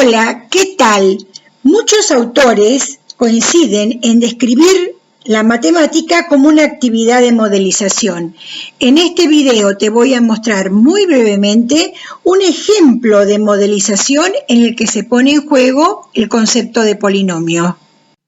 Hola, ¿qué tal? Muchos autores coinciden en describir la matemática como una actividad de modelización. En este video te voy a mostrar muy brevemente un ejemplo de modelización en el que se pone en juego el concepto de polinomio.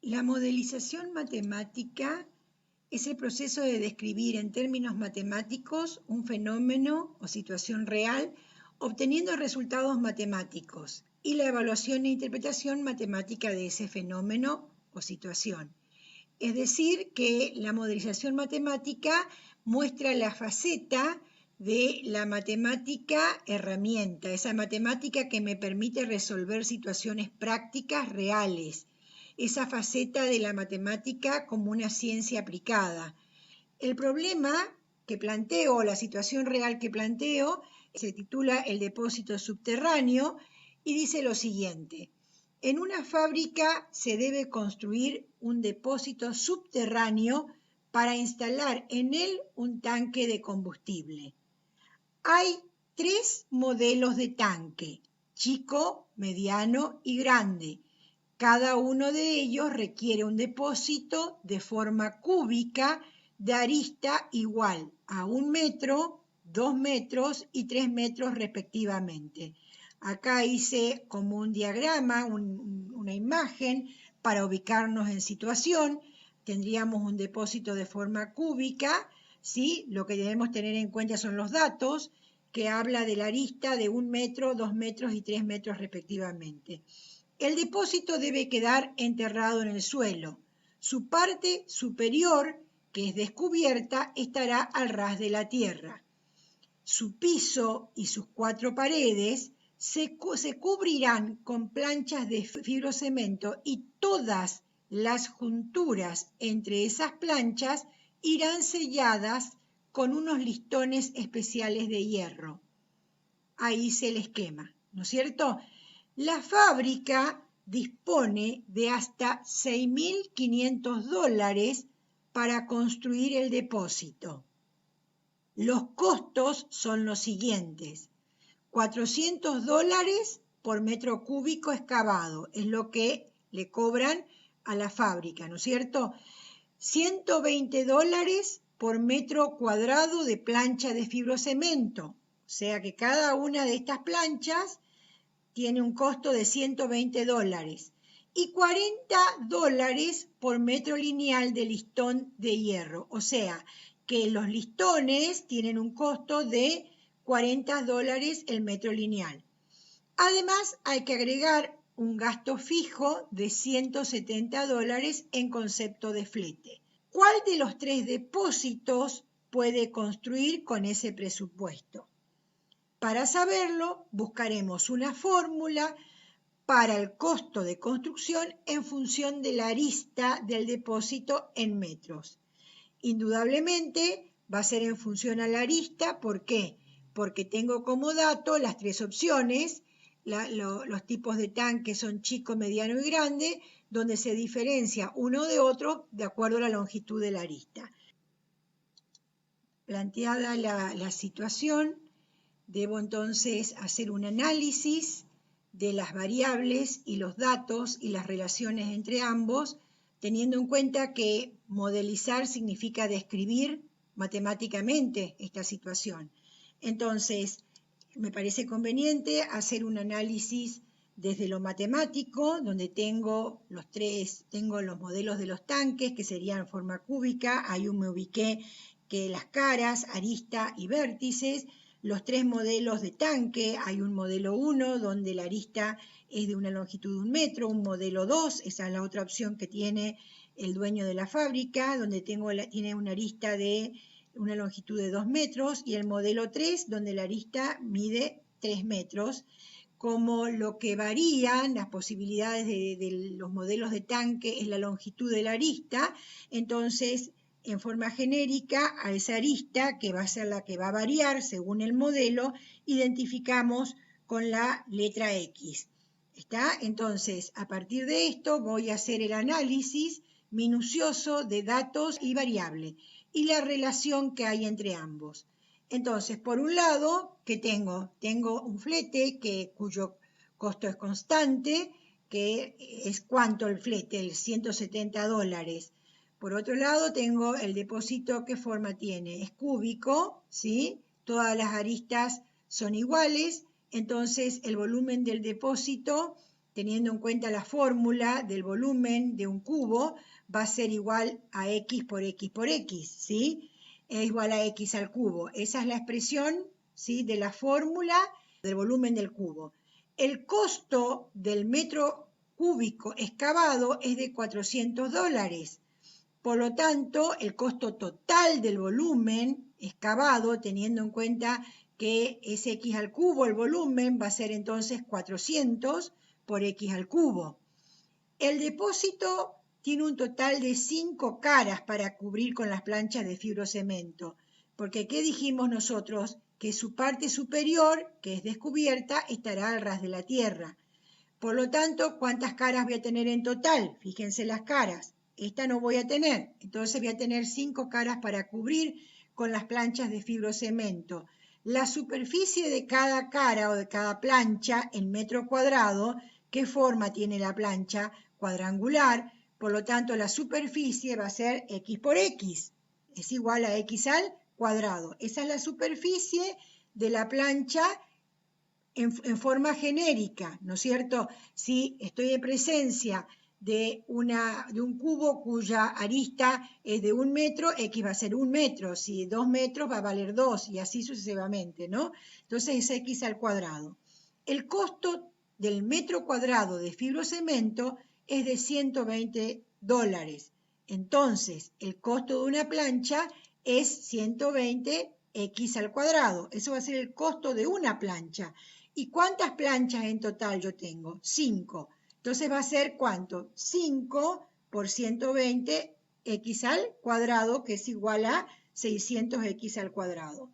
La modelización matemática es el proceso de describir en términos matemáticos un fenómeno o situación real, obteniendo resultados matemáticos y la evaluación e interpretación matemática de ese fenómeno o situación. Es decir, que la modelización matemática muestra la faceta de la matemática herramienta, esa matemática que me permite resolver situaciones prácticas reales, esa faceta de la matemática como una ciencia aplicada. El problema que planteo, la situación real que planteo, se titula El depósito subterráneo y dice lo siguiente: en una fábrica se debe construir un depósito subterráneo para instalar en él un tanque de combustible. Hay 3 modelos de tanque: chico, mediano y grande. Cada uno de ellos requiere un depósito de forma cúbica de arista igual a 1 metro, 2 metros y 3 metros respectivamente. Acá hice como un diagrama, una imagen para ubicarnos en situación. Tendríamos un depósito de forma cúbica, ¿sí? Lo que debemos tener en cuenta son los datos, que habla de la arista de 1 metro, 2 metros y 3 metros respectivamente. El depósito debe quedar enterrado en el suelo. Su parte superior, que es descubierta, estará al ras de la tierra. Su piso y sus 4 paredes se cubrirán con planchas de fibrocemento y todas las junturas entre esas planchas irán selladas con unos listones especiales de hierro. Ahí hice el esquema, ¿no es cierto? La fábrica dispone de hasta $6.500 para construir el depósito. Los costos son los siguientes: $400 por metro cúbico excavado, es lo que le cobran a la fábrica, ¿no es cierto? $120 por metro cuadrado de plancha de fibrocemento, o sea que cada una de estas planchas tiene un costo de $120 y $40 por metro lineal de listón de hierro, o sea que los listones tienen un costo de $40 el metro lineal. Además, hay que agregar un gasto fijo de $170 en concepto de flete. ¿Cuál de los 3 depósitos puede construir con ese presupuesto? Para saberlo, buscaremos una fórmula para el costo de construcción en función de la arista del depósito en metros. Indudablemente va a ser en función a la arista. ¿Por qué? Porque tengo como dato las 3 opciones. Los tipos de tanque son chico, mediano y grande, donde se diferencia uno de otro de acuerdo a la longitud de la arista. Planteada la situación, debo entonces hacer un análisis de las variables y los datos y las relaciones entre ambos, teniendo en cuenta que modelizar significa describir matemáticamente esta situación. Entonces, me parece conveniente hacer un análisis desde lo matemático, donde tengo los modelos de los tanques, que serían en forma cúbica. Ahí me ubiqué que las caras, arista y vértices. Los 3 modelos de tanque: hay un modelo 1 donde la arista es de una longitud de 1 metro, un modelo 2, esa es la otra opción que tiene el dueño de la fábrica, donde tiene una arista de una longitud de 2 metros, y el modelo 3 donde la arista mide 3 metros. Como lo que varían las posibilidades de los modelos de tanque es la longitud de la arista, entonces en forma genérica a esa arista, que va a ser la que va a variar según el modelo, identificamos con la letra X. ¿Está? Entonces, a partir de esto voy a hacer el análisis minucioso de datos y variable y la relación que hay entre ambos. Entonces, por un lado, ¿qué tengo? Tengo un flete costo es constante, que es cuánto el flete, el $170. Por otro lado, tengo el depósito, ¿qué forma tiene? Es cúbico, ¿sí? Todas las aristas son iguales, entonces el volumen del depósito, teniendo en cuenta la fórmula del volumen de un cubo, va a ser igual a x por x por x, ¿sí? Es igual a x al cubo. Esa es la expresión, ¿sí?, de la fórmula del volumen del cubo. El costo del metro cúbico excavado es de $400. Por lo tanto, el costo total del volumen excavado, teniendo en cuenta que es x al cubo el volumen, va a ser entonces 400 por x al cubo. El depósito tiene un total de 5 caras para cubrir con las planchas de fibrocemento, porque ¿qué dijimos nosotros? Que su parte superior, que es descubierta, estará al ras de la tierra. Por lo tanto, ¿cuántas caras voy a tener en total? Fíjense las caras. Esta no voy a tener, entonces voy a tener 5 caras para cubrir con las planchas de fibrocemento. La superficie de cada cara o de cada plancha en metro cuadrado, ¿qué forma tiene la plancha? Cuadrangular, por lo tanto la superficie va a ser x por x, es igual a x al cuadrado. Esa es la superficie de la plancha en forma genérica, ¿no es cierto? Si estoy en presencia de un cubo cuya arista es de 1 metro, x va a ser 1 metro. Si 2 metros va a valer 2 y así sucesivamente, ¿no? Entonces es x al cuadrado. El costo del metro cuadrado de fibrocemento es de $120. Entonces, el costo de una plancha es 120x al cuadrado. Eso va a ser el costo de una plancha. ¿Y cuántas planchas en total yo tengo? 5. Entonces va a ser ¿cuánto? 5 por 120x al cuadrado, que es igual a 600x al cuadrado.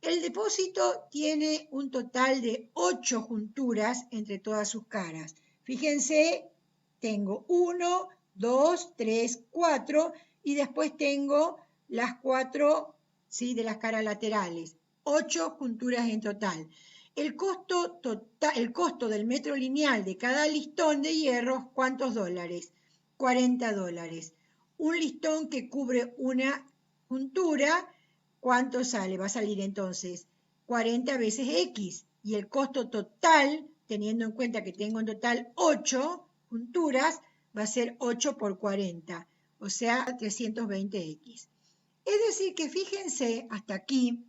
El depósito tiene un total de 8 junturas entre todas sus caras. Fíjense, tengo 1, 2, 3, 4 y después tengo las 4, ¿sí?, de las caras laterales. 8 junturas en total. El costo del metro lineal de cada listón de hierro, ¿cuántos dólares? $40. Un listón que cubre una juntura, ¿cuánto sale? Va a salir entonces 40 veces x. Y el costo total, teniendo en cuenta que tengo en total 8 junturas, va a ser 8 por 40, o sea, 320x. Es decir, que fíjense, hasta aquí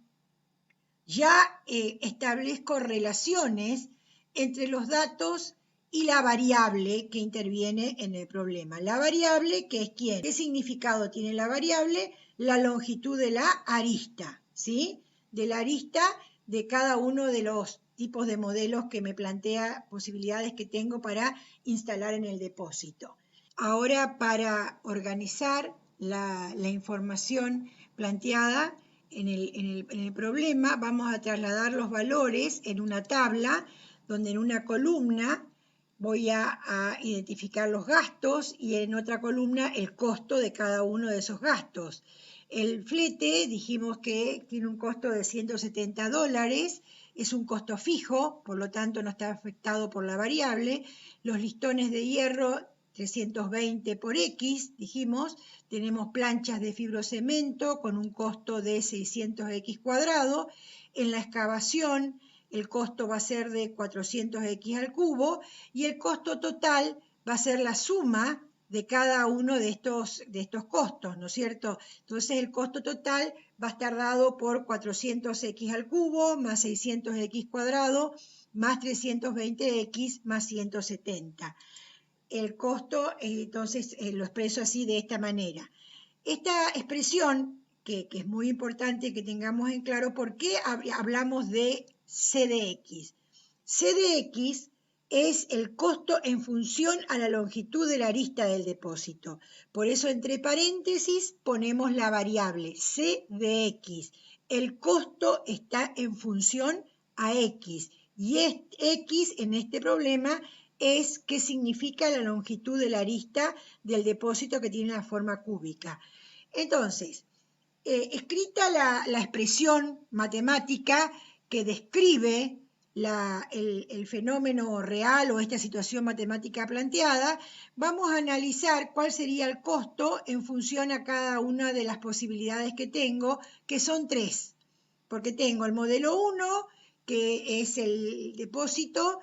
ya establezco relaciones entre los datos y la variable que interviene en el problema. La variable, que es ¿quién? ¿Qué significado tiene la variable? La longitud de la arista, ¿sí? De la arista de cada uno de los tipos de modelos que me plantea posibilidades que tengo para instalar en el depósito. Ahora, para organizar la información planteada en el problema, vamos a trasladar los valores en una tabla, donde en una columna voy a identificar los gastos y en otra columna el costo de cada uno de esos gastos. El flete, dijimos que tiene un costo de $170, es un costo fijo, por lo tanto no está afectado por la variable. Los listones de hierro, 320 por X, dijimos, tenemos planchas de fibrocemento con un costo de 600X cuadrado. En la excavación, el costo va a ser de 400X al cubo y el costo total va a ser la suma de cada uno de estos costos, ¿no es cierto? Entonces el costo total va a estar dado por 400X al cubo más 600X cuadrado más 320X más 170. El costo, entonces, lo expreso así de esta manera. Esta expresión, que es muy importante que tengamos en claro por qué hablamos de C de X. C de X es el costo en función a la longitud de la arista del depósito. Por eso, entre paréntesis, ponemos la variable C de X. El costo está en función a X. Y X en este problema es qué significa la longitud de la arista del depósito que tiene una forma cúbica. Entonces, escrita la expresión matemática que describe el fenómeno real o esta situación matemática planteada, vamos a analizar cuál sería el costo en función a cada una de las posibilidades que tengo, que son tres, porque tengo el modelo 1, que es el depósito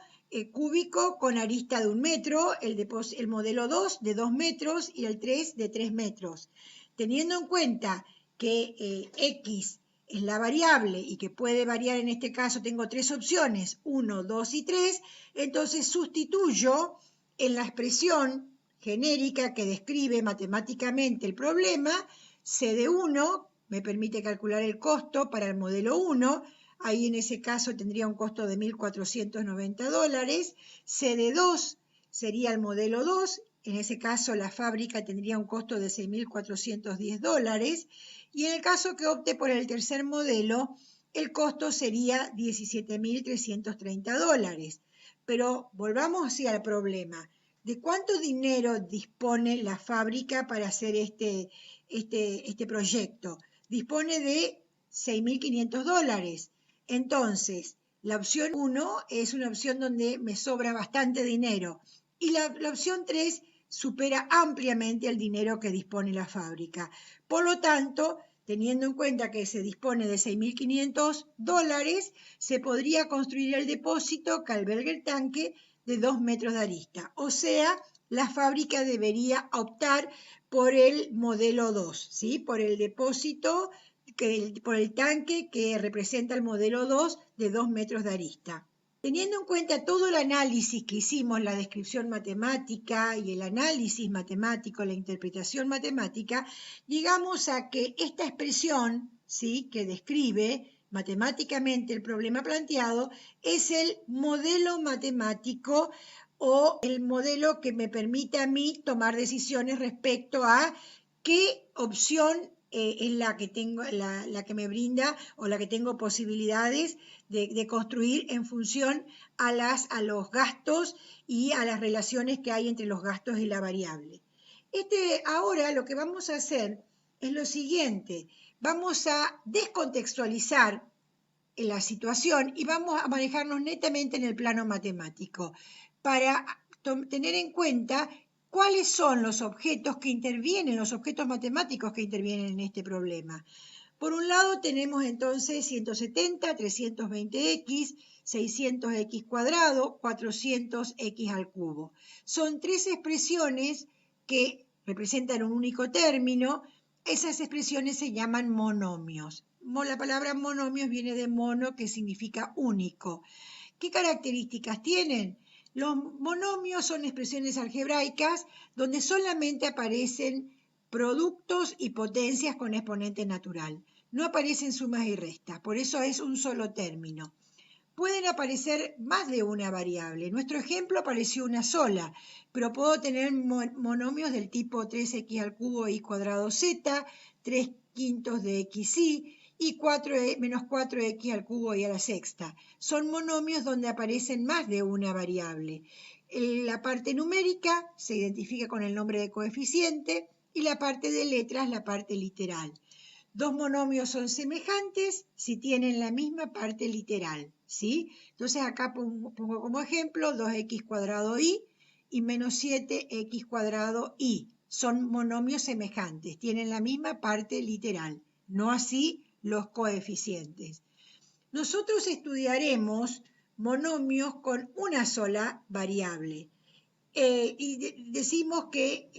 cúbico con arista de 1 metro, el modelo 2 de 2 metros y el 3 de 3 metros. Teniendo en cuenta que X es la variable y que puede variar, en este caso tengo tres opciones, 1, 2 y 3, entonces sustituyo en la expresión genérica que describe matemáticamente el problema, C de 1 me permite calcular el costo para el modelo 1, ahí en ese caso tendría un costo de $1.490, C de 2 sería el modelo 2, en ese caso la fábrica tendría un costo de $6.410, y en el caso que opte por el tercer modelo, el costo sería $17.330. Pero volvamos así al problema. ¿De cuánto dinero dispone la fábrica para hacer este proyecto? Dispone de $6.500. Entonces, la opción 1 es una opción donde me sobra bastante dinero y la opción 3 supera ampliamente el dinero que dispone la fábrica. Por lo tanto, teniendo en cuenta que se dispone de $6.500, se podría construir el depósito que albergue el tanque de 2 metros de arista. O sea, la fábrica debería optar por el modelo 2, ¿sí? Por el depósito, por el tanque que representa el modelo 2 de 2 metros de arista. Teniendo en cuenta todo el análisis que hicimos, la descripción matemática y el análisis matemático, la interpretación matemática, llegamos a que esta expresión, ¿sí?, que describe matemáticamente el problema planteado, es el modelo matemático o el modelo que me permite a mí tomar decisiones respecto a qué opción es la que tengo, la que me brinda o la que tengo posibilidades de construir en función a los gastos y a las relaciones que hay entre los gastos y la variable. Ahora lo que vamos a hacer es lo siguiente, vamos a descontextualizar la situación y vamos a manejarnos netamente en el plano matemático para tener en cuenta ¿cuáles son los objetos que intervienen, los objetos matemáticos que intervienen en este problema? Por un lado tenemos entonces 170, 320x, 600x cuadrado, 400x al cubo. Son tres expresiones que representan un único término. Esas expresiones se llaman monomios. La palabra monomios viene de mono, que significa único. ¿Qué características tienen? Los monomios son expresiones algebraicas donde solamente aparecen productos y potencias con exponente natural. No aparecen sumas y restas, por eso es un solo término. Pueden aparecer más de una variable. En nuestro ejemplo apareció una sola, pero puedo tener monomios del tipo 3x al cubo y cuadrado z, 3 quintos de xy, y menos 4x al cubo y a la sexta. Son monomios donde aparecen más de una variable. La parte numérica se identifica con el nombre de coeficiente y la parte de letras, la parte literal. Dos monomios son semejantes si tienen la misma parte literal, ¿sí? Entonces acá pongo como ejemplo 2x cuadrado y menos 7x cuadrado y. Son monomios semejantes, tienen la misma parte literal, no así los coeficientes. Nosotros estudiaremos monomios con una sola variable. Y decimos que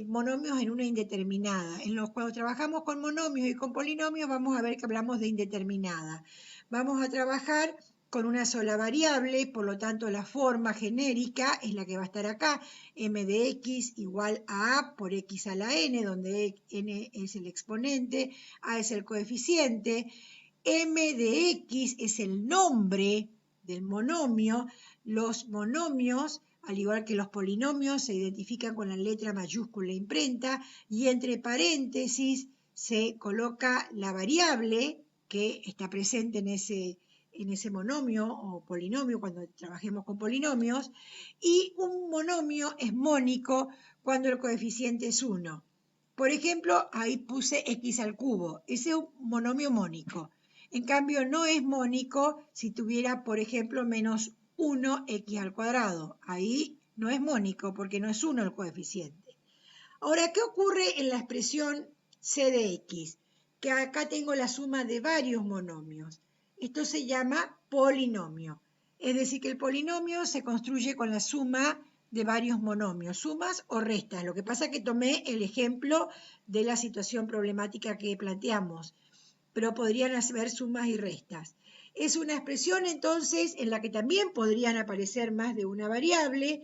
monomios en una indeterminada. Cuando trabajamos con monomios y con polinomios vamos a ver que hablamos de indeterminada. Vamos a trabajar con una sola variable, por lo tanto la forma genérica es la que va a estar acá, m de x igual a a por x a la n, donde n es el exponente, a es el coeficiente, m de x es el nombre del monomio. Los monomios, al igual que los polinomios, se identifican con la letra mayúscula imprenta y entre paréntesis se coloca la variable que está presente en ese monomio o polinomio cuando trabajemos con polinomios, y un monomio es mónico cuando el coeficiente es 1. Por ejemplo, ahí puse x al cubo, ese es un monomio mónico. En cambio, no es mónico si tuviera, por ejemplo, menos 1x al cuadrado. Ahí no es mónico porque no es 1 el coeficiente. Ahora, ¿qué ocurre en la expresión c de x? Que acá tengo la suma de varios monomios. Esto se llama polinomio. Es decir, que el polinomio se construye con la suma de varios monomios, sumas o restas. Lo que pasa es que tomé el ejemplo de la situación problemática que planteamos, pero podrían haber sumas y restas. Es una expresión entonces en la que también podrían aparecer más de una variable.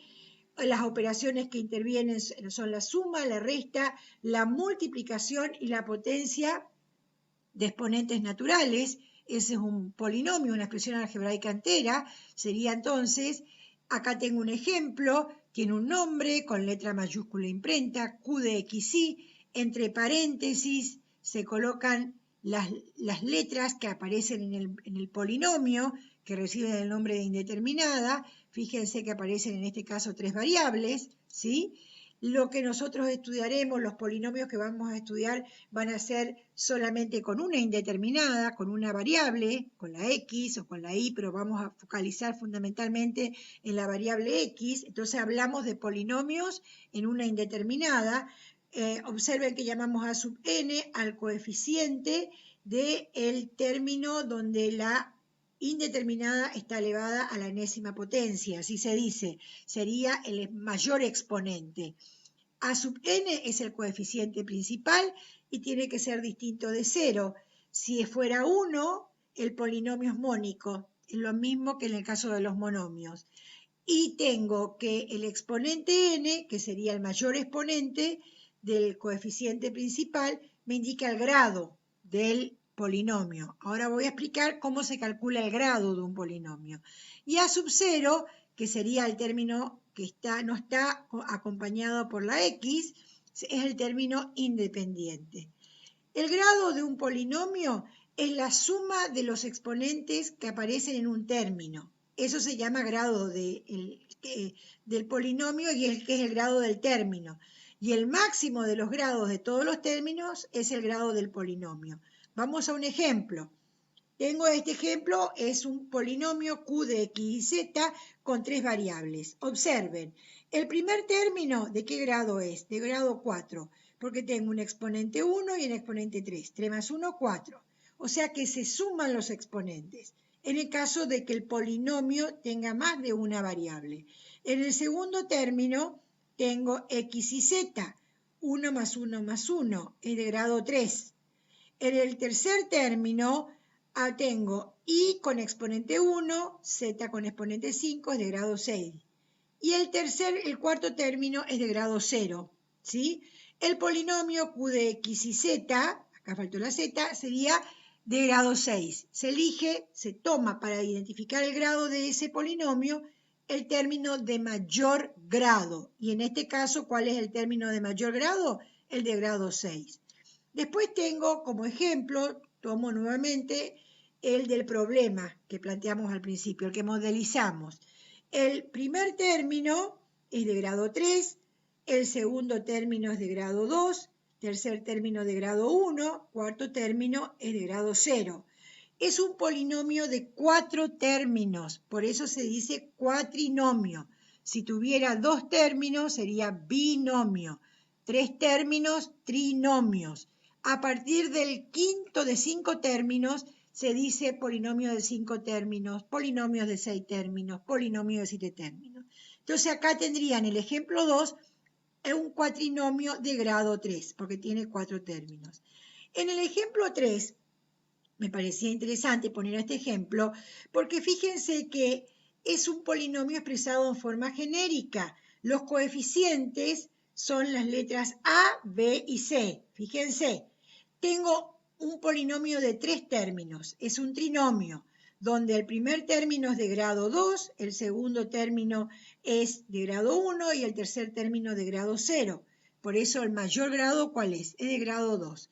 Las operaciones que intervienen son la suma, la resta, la multiplicación y la potencia de exponentes naturales. Ese es un polinomio, una expresión algebraica entera. Sería entonces, acá tengo un ejemplo, tiene un nombre con letra mayúscula imprenta, Q de XY, entre paréntesis se colocan las letras que aparecen en el polinomio, que reciben el nombre de indeterminada. Fíjense que aparecen en este caso 3 variables, ¿sí? Lo que nosotros estudiaremos, los polinomios que vamos a estudiar, van a ser solamente con una indeterminada, con una variable, con la x o con la y, pero vamos a focalizar fundamentalmente en la variable x. Entonces hablamos de polinomios en una indeterminada. Observen que llamamos a sub n al coeficiente del término donde la indeterminada está elevada a la enésima potencia, así se dice, sería el mayor exponente. A sub n es el coeficiente principal y tiene que ser distinto de 0. Si fuera 1, el polinomio es mónico, es lo mismo que en el caso de los monomios. Y tengo que el exponente n, que sería el mayor exponente del coeficiente principal, me indica el grado del polinomio. Ahora voy a explicar cómo se calcula el grado de un polinomio. Y a sub 0, que sería el término que no está acompañado por la x, es el término independiente. El grado de un polinomio es la suma de los exponentes que aparecen en un término. Eso se llama grado del polinomio y que es el grado del término. Y el máximo de los grados de todos los términos es el grado del polinomio. Vamos a un ejemplo. Tengo este ejemplo, es un polinomio Q de X y Z con 3 variables. Observen, el primer término, ¿de qué grado es? De grado 4, porque tengo un exponente 1 y un exponente 3. 3 más 1, 4. O sea que se suman los exponentes, en el caso de que el polinomio tenga más de una variable. En el segundo término tengo X y Z. 1 más 1 más 1 es de grado 3. En el tercer término tengo y con exponente 1, z con exponente 5 es de grado 6. Y el cuarto término es de grado 0. ¿Sí? El polinomio Q de X y Z, acá faltó la Z, sería de grado 6. Se elige, se toma para identificar el grado de ese polinomio el término de mayor grado. Y en este caso, ¿cuál es el término de mayor grado? El de grado 6. Después tengo como ejemplo, tomo nuevamente el del problema que planteamos al principio, el que modelizamos. El primer término es de grado 3, el segundo término es de grado 2, tercer término de grado 1, cuarto término es de grado 0. Es un polinomio de 4 términos, por eso se dice cuatrinomio. Si tuviera 2 términos sería binomio, 3 términos, trinomios. A partir del quinto de 5 términos se dice polinomio de 5 términos, polinomios de 6 términos, polinomio de 7 términos. Entonces acá tendrían el ejemplo 2, un cuatrinomio de grado 3, porque tiene 4 términos. En el ejemplo 3, me parecía interesante poner este ejemplo, porque fíjense que es un polinomio expresado en forma genérica. Los coeficientes son las letras A, B y C. Fíjense, tengo un polinomio de 3 términos, es un trinomio, donde el primer término es de grado 2, el segundo término es de grado 1 y el tercer término de grado 0. Por eso el mayor grado, ¿cuál es? Es de grado 2.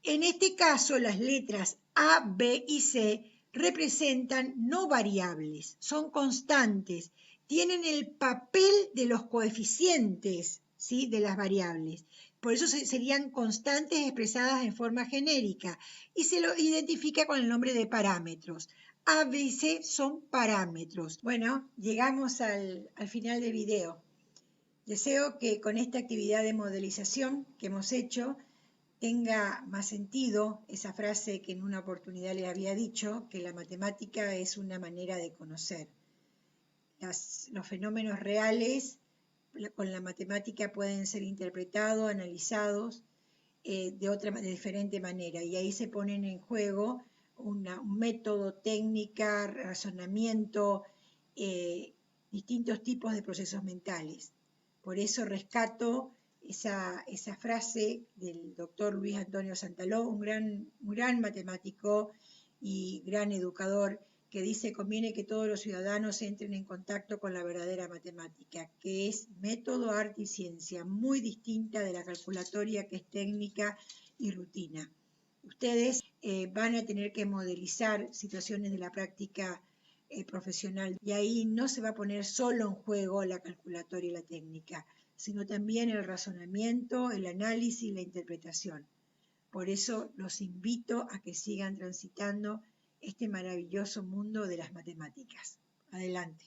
En este caso, las letras A, B y C representan no variables, son constantes, tienen el papel de los coeficientes, ¿sí?, de las variables. Por eso serían constantes expresadas en forma genérica y se lo identifica con el nombre de parámetros. A, B y C son parámetros. Bueno, llegamos al final del video. Deseo que con esta actividad de modelización que hemos hecho tenga más sentido esa frase que en una oportunidad les había dicho, que la matemática es una manera de conocer. Los fenómenos reales con la matemática pueden ser interpretados, analizados de diferente manera, y ahí se ponen en juego un método, técnica, razonamiento, distintos tipos de procesos mentales. Por eso rescato esa frase del doctor Luis Antonio Santaló, un gran matemático y gran educador, que dice: conviene que todos los ciudadanos entren en contacto con la verdadera matemática, que es método, arte y ciencia, muy distinta de la calculatoria, que es técnica y rutina. Ustedes van a tener que modelizar situaciones de la práctica profesional, y ahí no se va a poner solo en juego la calculatoria y la técnica, sino también el razonamiento, el análisis y la interpretación. Por eso los invito a que sigan transitando este maravilloso mundo de las matemáticas. Adelante.